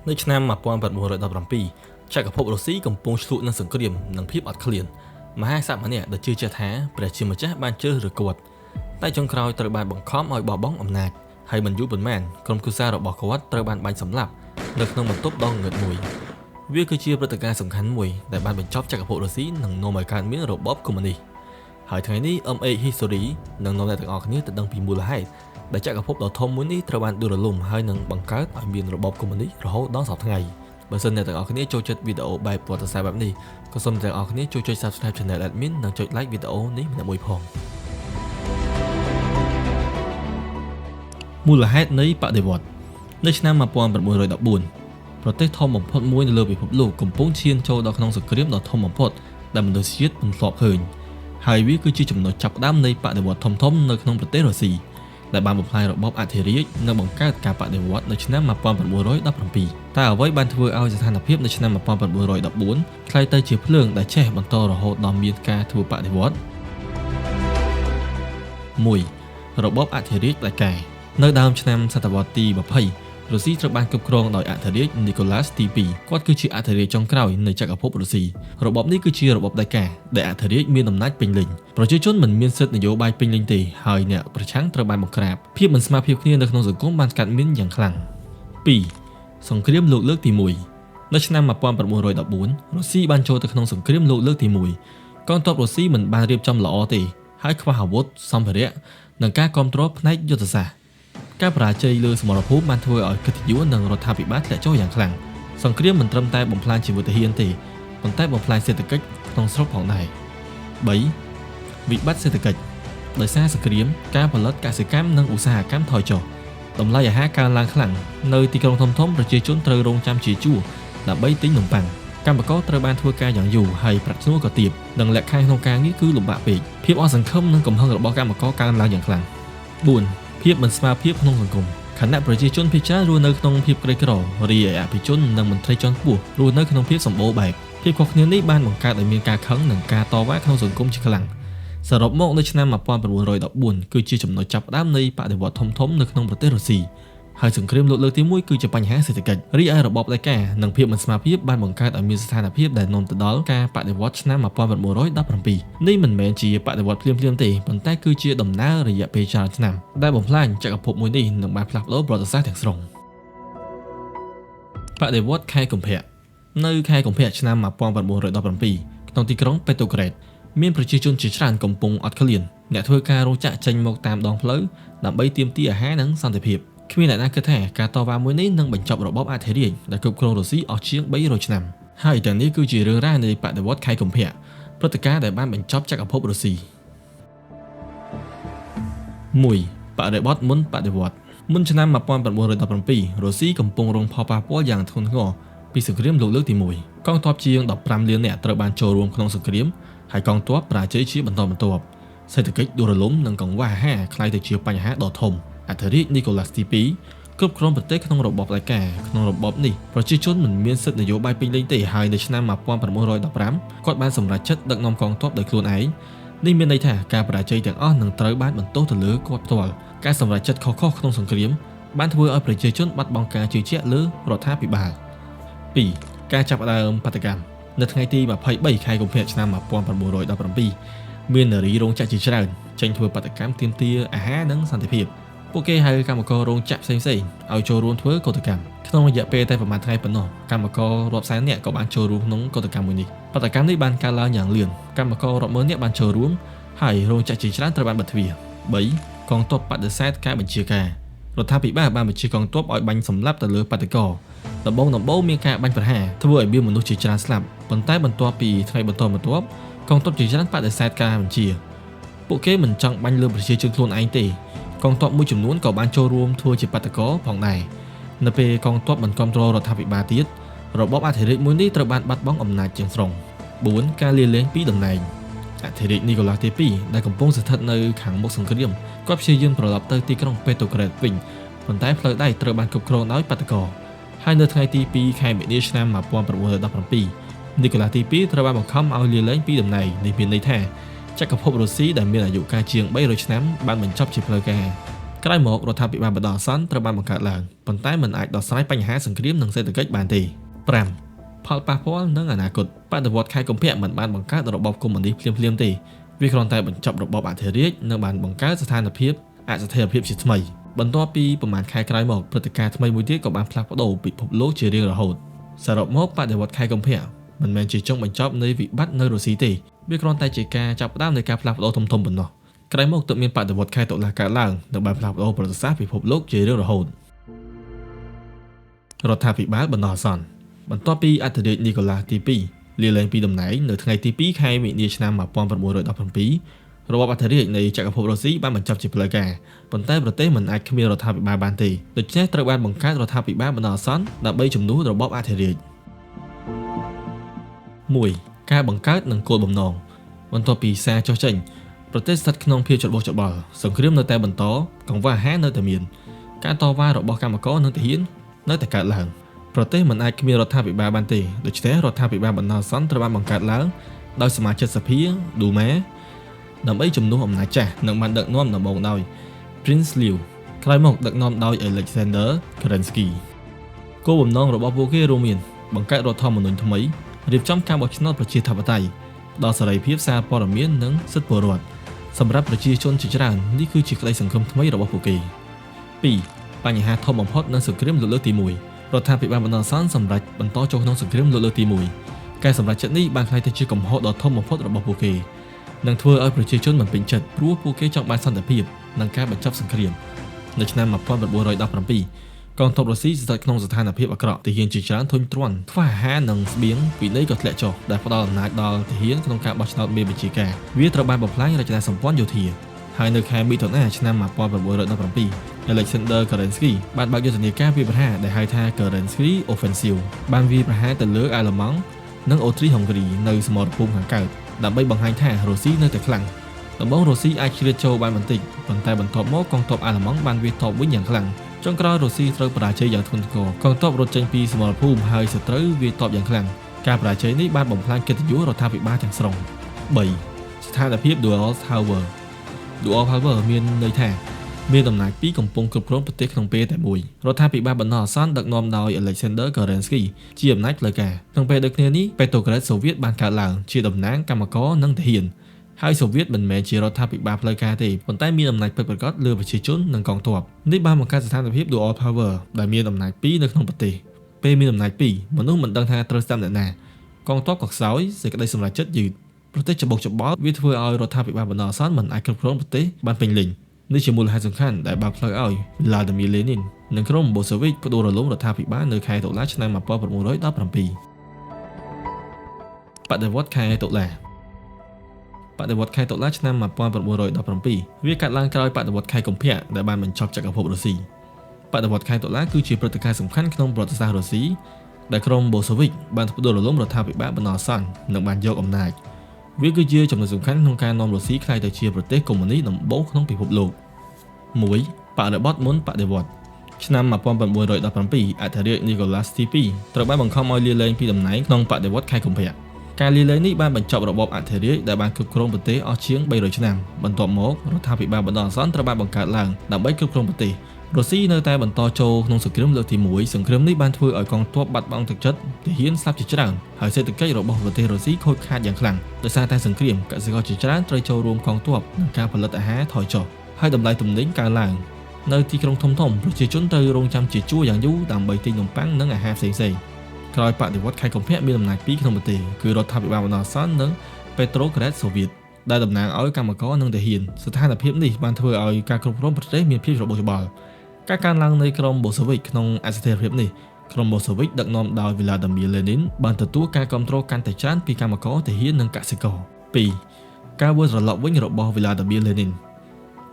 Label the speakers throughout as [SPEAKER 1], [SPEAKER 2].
[SPEAKER 1] នៅឆ្នាំ1917ចក្រភពរុស្ស៊ីកំពុងឆ្លក់នឹងសង្គ្រាមនិងភាពអត់ឃ្លានមហាក្សត្រម្នាក់ដែលជឿជាក់ថាព្រះជាម្ចាស់បានជ្រើសរើសគាត់តែចុងក្រោយត្រូវបានបង្ខំឲ្យបោះបង់អំណាចហើយមិនយូរប៉ុន្មានក្រុមគ្រួសាររបស់គាត់ត្រូវបានបាញ់សម្លាប់នៅក្នុងបន្ទប់ដ៏ងងឹតមួយវាគឺជាព្រឹត្តិការណ៍សំខាន់មួយដែលបានបញ្ចប់ចក្រភពរុស្ស៊ីនិងនាំឲ្យកើតមានរបបកុម្មុយនីសហើយថ្ងៃនេះ MH History នឹងនាំអ្នកទាំងអស់គ្នាទៅដឹងពីមូលហេតុដែលចក្រភពដ៏ធំមួយនេះត្រូវបានដួលរលំហើយនឹងបង្កើតឲ្យមានរបបកុម្មុយនីសរហូតដល់សព្វថ្ងៃបើសិនអ្នកទាំងអស់គ្នាចូលចិត្តវីដេអូបែបប្រវត្តិសាស្ត្របែបនេះក៏សូមអ្នកទាំងអស់គ្នាជួយចុច Subscribe Channel Admin និងចុច Like វីដេអូនេះម្នាក់មួយផងមូលហេតុនៃបដិវត្តន៍នៅឆ្នាំ1914ប្រទេសធំបំផុតមួយនៅលើពិភពលោកកំពុងឈានចូលដល់ក្នុងសង្គ្រាមដ៏ធំបំផុតដែលមនុស្សជាតិមិនធ្លាប់ឃើញហើយវាគឺជាចំណុចចាប់ផ្ដើមនៃបដិវត្តន៍ធំៗនៅក្នុងប្រទេសរុស្ស៊ីដែលបានបំផ្លាញរបបអធិរាជនិងបង្កើតការបដិវត្តន៍នៅឆ្នាំ1917តែអ្វីបានធ្វើឲ្យស្ថានភាពនៅឆ្នាំ1914ក្លាយទៅជាភ្លើងដែលឆេះបន្តរហូតដល់មានការធ្វើបដិវត្តន៍1របបអធិរាជផ្ដាច់ការនៅដើមឆ្នាំសតវត្សទី20រុស្ស៊ីត្រូវបានគ្រប់គ្រងដោយអធិរាជនីកូឡាសទី2គាត់គឺជាអធិរាជចុងក្រោយនៃចក្រភពរុស្ស៊ីរបបនេះគឺជារបបផ្ដាច់ការដែលអធិរាជមានអំណាចពេញលេញប្រជាជនមិនមានសិទ្ធិនយោបាយពេញលេញទេហើយអ្នកប្រឆាំងត្រូវបានបង្ក្រាបភាពមិនស្មើភាពគ្នានៅក្នុងសង្គមបានកើតមានយ៉ាងខ្លាំង2សង្គ្រាមលោកលើកទី1នៅឆ្នាំ1914រុស្ស៊ីបានចូលទៅក្នុងសង្គ្រាមលោកលើកទី1កងទ័ពរុស្ស៊ីមិនបានរៀបចំល្អទេហើយខ្វះអាវុធសម្ភារៈនិងការគ្រប់គ្រងផ្នែកយុទ្ធសាស្ត្រការបរាជ័យលើសមរភូមិបានធ្វើឲ្យកិត្តិយសនិងរដ្ឋាភិបាលធ្លាក់ចុះយ៉ាងខ្លាំងសង្គ្រាមមិនត្រឹមតែបំផ្លាញជីវិតទាហានទេប៉ុន្តែបំផ្លាញសេដ្ឋកិច្ចក្នុងស្រុកផងដែរ3វិបត្តិសេដ្ឋកិច្ចដោយសារសង្គ្រាមការផលិតកសិកម្មនិងឧស្សាហកម្មថយចុះតម្លៃអាហារកើនឡើងខ្លាំងនៅទីក្រុងធំៗប្រជាជនត្រូវរងចាំជាជួរដើម្បីទិញនំប៉័ងកម្មករត្រូវបានធ្វើការយ៉ាងយូរហើយប្រាក់ឈ្នួលក៏ទាបនិងលក្ខខណ្ឌក្នុងការងារគឺលំបាកពេកភាពអស់សង្ឃឹមនិងកំហឹងរបស់កម្មករកើនឡើងយ៉ាងខ្លាំង4ភាពមិនស្មើភាពក្នុងសង្គមខណៈប្រជាជនភាគច្រើនរស់នៅក្នុងភាពក្រីក្ររីឯអភិជននិងមន្ត្រីជាន់ខ្ពស់រស់នៅក្នុងភាពសម្បូរបែបភាពខុសគ្នានេះបានបង្កើតឲ្យមានការខឹងនិងការតវ៉ាក្នុងសង្គមជាខ្លាំងសរុបមកនៅឆ្នាំ1914គឺជាចំណុចចាប់ផ្ដើមនៃបដិវត្តន៍ធំៗនៅក្នុងប្រទេសរុស្ស៊ីហើយសង្គ្រាមលោកលើកទី1គឺជាបញ្ហាសេដ្ឋកិច្ចរីឯរបបផ្ដាច់ការនិងភាពមិនស្មើភាពបានបង្កើតឲ្យមានស្ថានភាពដែលនាំទៅដល់ការបដិវត្តន៍ឆ្នាំ1917នេះមិនមែនជាបដិវត្តន៍ភ្លាមៗទេប៉ុន្តែគឺជាដំណើររយៈពេលច្រើនឆ្នាំដែលបំផ្លាញចក្រភពមួយនេះនិងបានផ្លាស់ប្ដូរប្រវត្តិសាស្ត្រទាំងស្រុងបដិវត្តន៍ខែកុម្ភៈនៅខែកុម្ភៈឆ្នាំ1917ក្នុងទីក្រុងពេត្រូក្រេតមានប្រជាជនជាច្រើនកំពុងអត់ឃ្លានអ្នកធ្វើការរោងចក្រចេញមកតាមដងផ្លូវដើម្បីទាមទារអាហារនិងសន្តិភាពគ្មានអ្នកណាគិតថាការតវ៉ាមួយនេះនឹងបញ្ចប់របបអធិរាជដែលគ្រប់គ្រងរុស្ស៊ីអស់ជាង300ឆ្នាំហើយទាំងនេះគឺជារឿងរ៉ាវនៃបដិវត្តន៍ខែកុម្ភៈព្រឹត្តិការណ៍ដែលបានបញ្ចប់ចក្រភពរុស្ស៊ី1បរិបទមុនបដិវត្តន៍មុនឆ្នាំ1917រុស្ស៊ីកំពុងរងផលប៉ះពាល់យ៉ាងធ្ងន់ធ្ងរពីសង្គ្រាមលោកលើកទី1កងទ័ពជាង15លាននាក់ត្រូវបានចូលរួមក្នុងសង្គ្រាមហើយកងទ័ពបរាជ័យជាបន្តបន្ទាប់សេដ្ឋកិច្ចដួលរលំនិងកង្វះអាហារក្លាយទៅជាបញ្ហាដ៏ធំអធិរាជនីកូឡាសទី2គ្រប់គ្រងប្រទេសក្នុងរបបផ្ដាច់ការក្នុងរបបនេះប្រជាជនមិនមានសិទ្ធិនយោបាយពេញលេញទេហើយនៅឆ្នាំ1915គាត់បានសម្រេចចិត្តដឹកនាំកងទ័ពដោយខ្លួនឯងនេះមានន័យថាការបរាជ័យទាំងអស់នឹងត្រូវបានបន្ទោសទៅលើគាត់ផ្ទាល់ការសម្រេចចិត្តខុសៗក្នុងសង្គ្រាមបានធ្វើឲ្យប្រជាជនបាត់បង់ការជឿជាក់លើរដ្ឋាភិបាល2ការចាប់ផ្ដើមបាតុកម្មនៅថ្ងៃទី23ខែកុម្ភៈឆ្នាំ1917មាននារីរោងចក្រជាច្រើនចេញធ្វើបាតុកម្មទាមទារអាហារនិងសន្តិភាពពួកគេហៅកម្មកររោងចក្រផ្សេងៗឲ្យចូលរួមធ្វើកោតកម្មក្នុងរយៈពេលតែប្រហែលថ្ងៃប៉ុណ្ណោះកម្មកររាប់សែននាក់ក៏បានចូលរួមក្នុងកោតកម្មមួយនេះបាតុកម្មនេះបានកើតឡើងយ៉ាងលឿនកម្មកររាប់ម៉ឺននាក់បានចូលរួមហើយរោងចក្រជាច្រើនត្រូវបានបិទទ្វារ3កងទ័ពបដិសេធការបញ្ជាការរដ្ឋាភិបាលបានបញ្ជាកងទ័ពឲ្យបាញ់សម្លាប់ទៅលើបាតុករដំបូងមានការបាញ់ប្រហារធ្វើឲ្យមានមនុស្សជាច្រើនស្លាប់ប៉ុន្តែបន្ទាប់ពីថ្ងៃបន្ទាប់កងទ័ពជាច្រើនបដិសេធការបញ្ជាពួកគេមិនចង់បាញ់លើប្រជាជនខ្លួនឯងទេកងទ័ពមួយចំនួនក៏បានចូលរួមធ្វើជាបាតុករផងដែរនៅពេលកងទ័ពមិនគ្រប់គ្រងរដ្ឋាភិបាលទៀតរបបអធិរាជមួយនេះត្រូវបានបាត់បង់អំណាចទាំងស្រុង4ការលាលែងពីតំណែងអធិរាជនីកូឡាសទី2ដែលកំពុងស្ថិតនៅខាងមុខសង្គ្រាមគាត់ព្យាយាមត្រឡប់ទៅទីក្រុងពេត្រូក្រេតវិញប៉ុន្តែផ្លូវដែកត្រូវបានគ្រប់គ្រងដោយបាតុករហើយនៅថ្ងៃទី2ខែមីនាឆ្នាំ1917នីកូឡាសទី2ត្រូវបានបង្ខំឲ្យលាលែងពីតំណែងនេះមានន័យថាចក្រភពរុស្ស៊ីដែលមានអាយុកាលជាង300ឆ្នាំបានបញ្ចប់ជាផ្លូវការ ក្រោយមករដ្ឋាភិបាលបណ្ដោះអាសន្នត្រូវបានបង្កើតឡើងប៉ុន្តែមិនអាចដោះស្រាយបញ្ហាសង្គ្រាមនិងសេដ្ឋកិច្ចបានទេ5ផលប៉ះពាល់និងអនាគតបដិវត្តន៍ខែកុម្ភៈមិនបានបង្កើតរបបកុម្មុយនីសភ្លាមៗទេវាគ្រាន់តែបញ្ចប់របបអធិរាជនិងបានបង្កើតស្ថានភាពអស្ថិរភាពជាថ្មីបន្ទាប់ពីប្រមាណខែក្រោយមកព្រឹត្តិការណ៍ថ្មីមួយទៀតក៏បានផ្លាស់ប្ដូរពិភពលោកជារៀងរហូតសរុបមកបដិវត្តន៍ខែកុម្ភៈមិនមែនជាចុងបញ្ចប់នៃវិបត្តិនៅរុស្ស៊ីទេវាគ្រាន់តែជាការចាប់ផ្ដើមនៃការផ្លាស់ប្ដូរធំៗប៉ុណ្ណោះក្រោយមកទើបមានបដិវត្តន៍ខែតុលាកើតឡើងនិងបានផ្លាស់ប្ដូរប្រវត្តិសាស្ត្រពិភពលោកជារៀងរហូតរដ្ឋាភិបាលបណ្ដោះអាសន្នបន្ទាប់ពីអធិរាជនីកូឡាទី2លាលែងពីតំណែងនៅថ្ងៃទី2ខែមិនិនាឆ្នាំ1917របបអធិរាជនៃចក្រភពរុស្ស៊ីបានបញ្ចប់ជាផ្លូវការប៉ុន្តែប្រទេសមិនអាចគ្មានរដ្ឋាភិបាលបានទេដូច្នេះត្រូវបានបង្កើតរដ្ឋាភិបាលបណ្ដោះអាសន្នដើម្បីជំនួសរបបអធិរាជ1ការបង្កើតនិងគោលបំណងបន្ទាប់ពីសារចុះចេញប្រទេសស្ថិតក្នុងភាពច្របូកច្របល់សង្គ្រាមនៅតែបន្តកង្វះអាហារនៅតែមានការតវ៉ារបស់កម្មករនិងទាហាននៅតែកើតឡើងប្រទេសមិនអាចគ្មានរដ្ឋាភិបាលបានទេដូច្នេះរដ្ឋាភិបាលបណ្ដោះអាសន្នត្រូវបានបង្កើតឡើងដោយសមាជិកសភា Duma ដើម្បីជំនួសអំណាចចាស់និងបានដឹកនាំដំបូងដោយ Prince Liu ក្រោយមកដឹកនាំដោយ Alexander Kerensky គោលបំណងរបស់ពួកគេរួមមានបង្កើតរដ្ឋធម្មនុញ្ញថ្មីរៀបចំការបោះឆ្នោតប្រជាធិបតេយ្យផ្ដល់សេរីភាពសារព័ត៌មាននិងសិទ្ធិពលរដ្ឋសម្រាប់ប្រជាជនជាច្រើននេះគឺជាក្តីសង្ឃឹមថ្មីរបស់ពួកគេ2បញ្ហាធំបំផុតនៅសង្គ្រាមលោកលើកទី1រដ្ឋាភិបាលបណ្ដោះអាសន្នសម្រាប់បន្តចូលក្នុងសង្គ្រាមលោកលើកទី1ការសម្រេចចិត្តនេះបានក្លាយទៅជាកំហុសដ៏ធំបំផុតរបស់ពួកគេនឹងធ្វើឲ្យប្រជាជនមិនពេញចិត្តព្រោះពួកគេចង់បានសន្តិភាពនិងការបញ្ចប់សង្គ្រាមនៅឆ្នាំ1917កងទ័ពរុស្ស៊ីស្ថិតក្នុងស្ថានភាពអាក្រក់ទាហានជាច្រើនធុញទ្រាន់ខ្វះអាហារនិងស្បៀងពីដីក៏ធ្លាក់ចុះដែលផ្ដល់អំណាចដល់ទាហានក្នុងការបោះឆ្នោតមេបញ្ជាការវាត្រូវបានបំផ្លាញរចនាសម្ព័ន្ធយោធាហើយនៅខែមិថុនាឆ្នាំ1917 Alexander Kerensky បានបើកយុទ្ធនាការវាយប្រហារដែលហៅថា Kerensky Offensive បានវាយប្រហារទៅលើអាល្លឺម៉ង់និងអូទ្រីហុងគ្រីនៅសមរភូមិខាងកើតដើម្បីបង្ហាញថារុស្ស៊ីនៅតែខ្លាំងដំបូងរុស្ស៊ីអាចជ្រៀតចូលបានបន្តិចប៉ុន្តែបន្ទាប់មកកងទ័ពអាល្លឺម៉ង់បានវាយតបវិញយ៉ាងខ្លាំងចុងក្រោយរុស្ស៊ីត្រូវបរាជ័យយ៉ាងធ្ងន់ធ្ងរកងទ័ពរត់ចេញពីសមរភូមិហើយសត្រូវវាយតបយ៉ាងខ្លាំងការបរាជ័យនេះបានបំផ្លាញកិត្តិយសរដ្ឋាភិបាលទាំងស្រុង3ស្ថានភាព Dual Power មានន័យថាមានអំណាចពីរកំពុងគ្រប់គ្រងប្រទេសក្នុងពេលតែមួយរដ្ឋាភិបាលបណ្ដោះអាសន្នដឹកនាំដោយ Alexander Kerensky ជាអំណាចផ្លូវការក្នុងពេលដូចគ្នានេះពេត្រូក្រេតសូវៀតបានកើតឡើងជាតំណាងកម្មករនិងទាហានហើយសូវៀតមិនមែនជារដ្ឋាភិបាលផ្លូវការទេប៉ុន្តែមានអំណាចពិតប្រាកដលើប្រជាជននិងកងទ័ពនេះបានបង្កើតស្ថានភាព Dual Power ដែលមានអំណាចពីរនៅក្នុងប្រទេសពេលមានអំណាចពីរមនុស្សមិនដឹងថាត្រូវស្ដាប់អ្នកណាកងទ័ពក៏ខ្សោយសេចក្តីសម្រេចចិត្តយឺតប្រទេសច្បុកច្បល់វាធ្វើឲ្យរដ្ឋាភិបាលបណ្ដោះអាសន្នមិនអាចគ្រប់គ្រងប្រទេសបានពេញលេញនេះជាមូលហេតុសំខាន់ដែលបើកផ្លូវឲ្យ Vladimir Lenin និងក្រុម Bolshevik ផ្ដួលរលំរដ្ឋាភិបាលនៅខែតុលាឆ្នាំ1917បដិវត្តន៍ខែតុលាឆ្នាំ1917វាកាត់ឡើងក្រោយបដិវត្តន៍ខែកុម្ភៈដែលបានបញ្ចប់ចក្រភពរុស្ស៊ីបដិវត្តន៍ខែតុលាគឺជាព្រឹត្តិការណ៍សំខាន់ក្នុងប្រវត្តិសាស្ត្ររុស្ស៊ីដែលក្រុម Bolshevik បានផ្ដួលរលំរដ្ឋាភិបាលបណ្ដោះអាសន្ននិងបានយកអំណាចវាគឺជាចំណុចសំខាន់ក្នុងការនាំរុស្ស៊ីក្លាយទៅជាប្រទេសកុម្មុយនីសដំបូងក្នុងពិភពលោក1បរិបទមុនបដិវត្តន៍ឆ្នាំ1917អធិរាជនីកូឡាសទី2ត្រូវបានបង្ខំឲ្យលាលែងពីតំណែងក្នុងបដិវត្តន៍ខែកុម្ភៈការលាលែងនេះបានបញ្ចប់របបអធិរាជដែលបានគ្រប់គ្រងប្រទេសអស់ជាង300ឆ្នាំបន្ទាប់មករដ្ឋាភិបាលបណ្ដោះអាសន្នត្រូវបានបង្កើតឡើងដើម្បីគ្រប់គ្រងប្រទេសរុស្ស៊ីនៅតែបន្តចូលក្នុងសង្គ្រាមលើកទី1សង្គ្រាមនេះបានធ្វើឲ្យកងទ័ពបាត់បង់ទឹកចិត្តទាហានស្លាប់ជាច្រើនហើយសេដ្ឋកិច្ចរបស់ប្រទេសរុស្ស៊ីខូចខាតយ៉ាងខ្លាំងដោយសារតែសង្គ្រាមកសិករជាច្រើនត្រូវចូលរួមកងទ័ពនិងការផលិតអាហារថយចុះហើយតម្លៃទំនិញកើនឡើងនៅទីក្រុងធំៗប្រជាជនត្រូវរងចាំជាជួរយ៉ាងយូរដើម្បីទិញនំប៉័ងនិងអាហារផ្សេងៗក្រោយបដិវត្តន៍ខែកុម្ភៈមានអំណាចពីរក្នុងប្រទេសគឺរដ្ឋាភិបាលបណ្ដោះអាសន្ននិងពេត្រូក្រេតសូវៀតដែលតំណាងឲ្យកម្មករនិងទាហានស្ថានភាពនេះបានធ្វើឲ្យការគ្រប់គ្រងប្រទេសមានភាពច្របូកច្បល់ការកើនឡើងនៃក្រុម Bolshevik ក្នុងអស្ថិរភាពនេះក្រុម Bolshevik ដឹកនាំដោយ Vladimir Lenin បានទទួលការគាំទ្រកាន់តែច្រើនពីកម្មករទាហាននិងកសិករ2ការវិលត្រឡប់វិញរបស់ Vladimir Lenin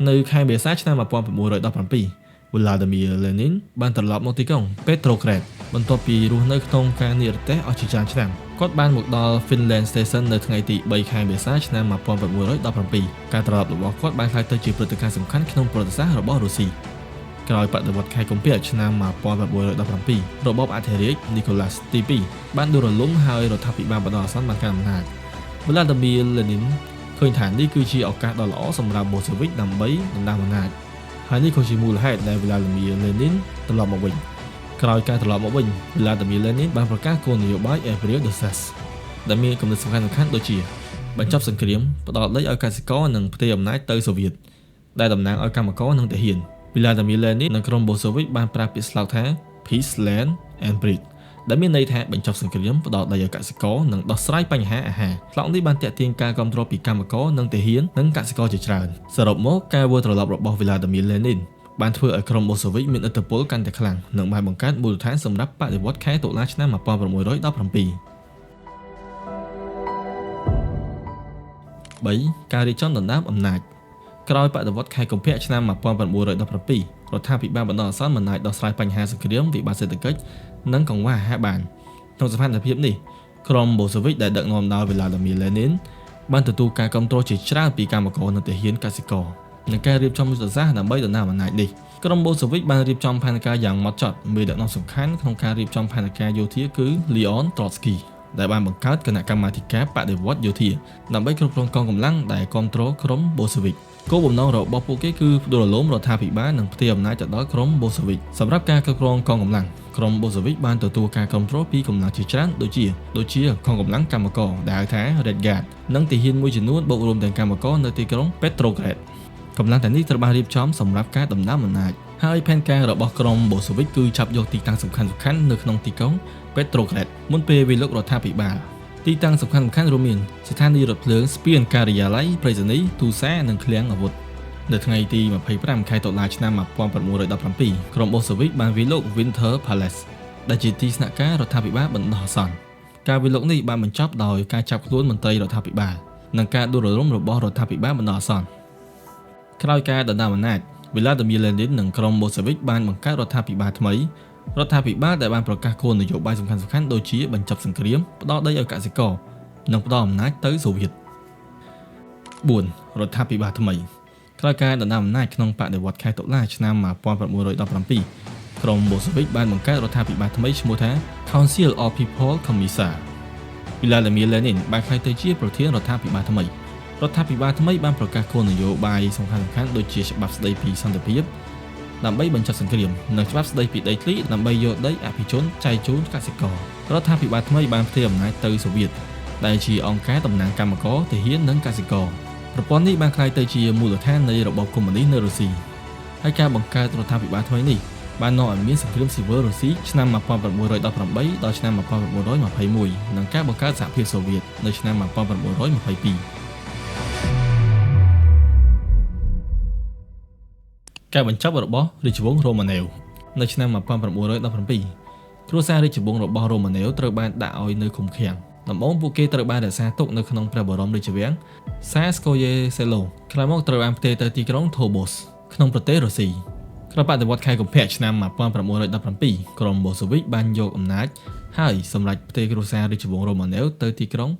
[SPEAKER 1] នៅខែមេសាឆ្នាំ1917 Vladimir Lenin បានត្រឡប់មកទីក្រុង Petrograd បន្ទាប់ពីរស់នៅក្នុងការនិរទេសអស់ជាច្រើនឆ្នាំគាត់បានមកដល់ Finland Station នៅថ្ងៃទី3ខែមេសាឆ្នាំ1917ការត្រឡប់របស់គាត់បានក្លាយទៅជាព្រឹត្តិការណ៍សំខាន់ក្នុងប្រវត្តិសាស្ត្ររបស់រុស្ស៊ីក្រោយបដិវត្តន៍ខែកុម្ភៈឆ្នាំ1917របបអធិរាជនីកូឡាសទី2បានដួលរលំហើយរដ្ឋាភិបាលបណ្ដោះអាសន្នបានកាន់អំណាច Vladimir Lenin ឃើញថានេះគឺជាឱកាសដ៏ល្អសម្រាប់ Bolshevik ដើម្បីដណ្ដើមអំណាច ហើយនេះក៏ជាមូលហេតុដែលវីឡាឌីមៀរ លេនីន ត្រឡប់មកវិញក្រោយការត្រឡប់មកវិញវីឡាឌីមៀរ លេនីន បានប្រកាសគោលនយោបាយ Imperial Descent ដែលមានគំនិតសំខាន់ៗដូចជាបញ្ចប់សង្គ្រាមផ្ដោតដីឲ្យកសិករនិងផ្ទេរអំណាចទៅសូវៀតដែលតំណាងឲ្យកម្មករនិងទាហានវីឡាឌីមៀរ លេនីន និងក្រុមបូសូវិកបានប្រើពាក្យស្លោកថា Peace Land and Bread ដែលមានន័យថាបញ្ចប់សង្គ្រាមផ្ដោតដីឲ្យកសិករនិងដោះស្រាយបញ្ហាអាហារស្លោកនេះបានទាក់ទាញការគាំទ្រពីកម្មករនិងទាហាននិងកសិករជាច្រើនសរុបមកការវិលត្រឡប់របស់វីឡាឌីមៀរ លេនីន បានធ្វើឲ្យក្រុមបូសូវិកមានឥទ្ធិពលកាន់តែខ្លាំងនិងបានបង្កើតមូលដ្ឋានសម្រាប់បដិវត្តន៍ខែតុលាឆ្នាំ1617 3. ការរៀបចំដណ្ដើមអំណាចក្រោយបដិវត្តន៍ខែកុម្ភៈឆ្នាំ1917រដ្ឋាភិបាលបណ្ដោះអាសន្នមិនអាចដោះស្រាយបញ្ហាសង្គ្រាមវិបត្តិសេដ្ឋកិច្ចនិងកង្វះអាហារបានក្នុងស្ថានភាពនេះក្រុមបូសូវិកដែលដឹកនាំដោយវីឡាឌីមៀរ លេនីន បានទទួលការគាំទ្រជាច្រើនពីកម្មករនិងទាហានកសិករនិងការរៀបចំយុទ្ធសាស្ត្រដើម្បីដណ្ដើមអំណាចនេះក្រុមបូសូវិកបានរៀបចំផែនការយ៉ាងម៉ត់ចត់មានដឹកនាំសំខាន់ក្នុងការរៀបចំផែនការយោធាគឺ Leon Trotsky ដែលបានបង្កើតគណៈកម្មាធិការបដិវត្តន៍យោធាដើម្បីគ្រប់គ្រងកងកម្លាំងដែលគាំទ្រក្រុមបូសូវិកគោលបំណងរបស់ពួកគេគឺផ្ដួលរំលំរដ្ឋាភិបាលនិងផ្ទេរអំណាចទៅដល់ក្រុមបូសូវិកសម្រាប់ការគ្រប់គ្រងកងកម្លាំងក្រុមបូសូវិកបានទទួលការគាំទ្រពីកម្លាំងជាច្រើនដូចជាកងកម្លាំងកម្មករដែលហៅថា Red Guard និងទាហានមួយចំនួនបូករួមទាំងកម្មករនៅទីក្រុង Petrograd កម្លាំងទាំងនេះត្រូវបានរៀបចំសម្រាប់ការដណ្ដើមអំណាចហើយផែនការរបស់ក្រុមបូសូវិកគឺចាប់យកទីតាំងសំខាន់ៗនៅក្នុងទីក្រុង Petrograd មុនពេលវាយលុករដ្ឋាភិបាលទីតាំងសំខាន់ៗរួមមានស្ថានីយ៍រថភ្លើងស្ពានការិយាល័យប្រៃសណីយ៍ទូសានិងឃ្លាំងអាវុធនៅថ្ងៃទី25ខែតុលាឆ្នាំ1917ក្រុមបូសូវិកបានវាយលុក Winter Palace ដែលជាទីស្នាក់ការរដ្ឋាភិបាលបណ្ដោះអាសន្នការវាយលុកនេះបានបញ្ចប់ដោយការចាប់ខ្លួនមន្ត្រីរដ្ឋាភិបាលនិងការដួលរលំរបស់រដ្ឋាភិបាលបណ្ដោះអាសន្នក្រោយការដណ្ដើមអំណាចវីឡាឌីមៀរ លេនីន និងក្រុមបូសូវិកបានបង្កើតរដ្ឋាភិបាលថ្មីរដ្ឋាភិបាលដែលបានប្រកាសគោលនយោបាយសំខាន់ៗដូចជាបញ្ចប់សង្គ្រាមផ្ដោតដីឲ្យកសិករនិងផ្ដោតអំណាចទៅសូវៀត 4. រដ្ឋាភិបាលថ្មីក្រោយការដណ្ដើមអំណាចក្នុងបដិវត្តន៍ខែតុលាឆ្នាំ1917ក្រុមបូសូវិកបានបង្កើតរដ្ឋាភិបាលថ្មីឈ្មោះថា Council of People Commissar វីឡាឌីមៀរ លេនីន បានក្លាយទៅជាប្រធានរដ្ឋាភិបាលថ្មីរដ្ឋាភិបាលថ្មីបានប្រកាសគោលនយោបាយសំខាន់ៗដូចជាច្បាប់ស្តីពីសន្តិភាពដើម្បីបញ្ចប់សង្គ្រាមនិងច្បាប់ស្តីពីដីធ្លីដើម្បីយកដីអភិជនចែកជូនកសិកររដ្ឋាភិបាលថ្មីបានផ្ទេរអំណាចទៅសូវៀតដែលជាអង្គការតំណាងកម្មករទាហាននិងកសិករប្រព័ន្ធនេះបានក្លាយទៅជាមូលដ្ឋាននៃរបបកុម្មុយនីសនៅរុស្ស៊ីហើយការបង្កើតរដ្ឋាភិបាលថ្មីនេះបាននាំឲ្យមានសង្គ្រាមស៊ីវិលរុស្ស៊ីឆ្នាំ1918ដល់ឆ្នាំ1921និងការបង្កើតសហភាពសូវៀតនៅឆ្នាំ1922ការបញ្ចប់របស់រាជវង្សរ៉ូម៉ាណែវនៅឆ្នាំ1917គ្រួសាររាជវង្សរបស់រ៉ូម៉ាណែវត្រូវបានដាក់ឲ្យនៅឃុំឃាំងដំបូងពួកគេត្រូវបានរក្សាទុកនៅក្នុងព្រះបរមរាជវាំង Tsarskoye Selo ក្រោយមកត្រូវបានផ្ទេរទៅទីក្រុង Tobolsk ក្នុងប្រទេសរុស្ស៊ីក្រោយបដិវត្តន៍ខែកុម្ភៈឆ្នាំ1917ក្រុមបូសូវិកបានយកអំណាចហើយសម្រេចផ្ទេរគ្រួសាររាជវង្សរ៉ូម៉ាណែវទៅទីក្រុង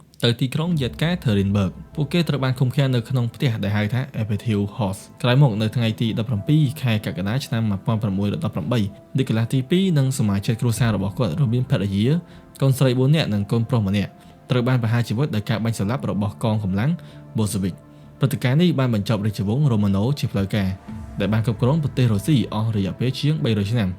[SPEAKER 1] យេតកា Terinburg ពួកគេត្រូវបានឃុំឃាំងនៅក្នុងផ្ទះដែលហៅថា Epitaph House ក្រោយមកនៅថ្ងៃទី17ខែកក្កដាឆ្នាំ1918 នីកូឡាសទី2និងសមាជិកគ្រួសាររបស់គាត់រួមមានភរិយាកូនស្រី4នាក់និងកូនប្រុសម្នាក់ត្រូវបានប្រហារជីវិតដោយការបាញ់សម្លាប់របស់កងកម្លាំងបូសូវិកព្រឹត្តិការណ៍នេះបានបញ្ចប់រាជវង្សរ៉ូម៉ាណូជាផ្លូវការដែលបានគ្រប់គ្រងប្រទេសរុស្ស៊ីអស់រយៈពេលជាង300ឆ្នាំ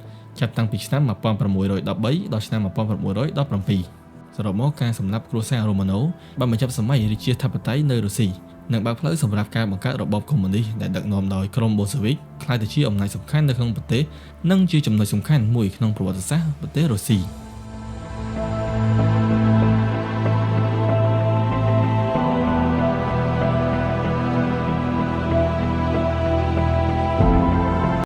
[SPEAKER 1] ចាប់តាំងពីឆ្នាំ1613ដល់ឆ្នាំ1917សរុបមកការសម្លាប់គ្រួសាររ៉ូម៉ាណូបានបញ្ចប់សម័យរាជាធិបតេយ្យនៅរុស្ស៊ីនិងបើកផ្លូវសម្រាប់ការបង្កើតរបបកុម្មុយនីសដែលដឹកនាំដោយក្រុមបូសូវិកក្លាយទៅជាអំណាចសំខាន់នៅក្នុងប្រទេសនិងជាចំណុចសំខាន់មួយក្នុងប្រវត្តិសាស្ត្រប្រទេសរុស្ស៊ី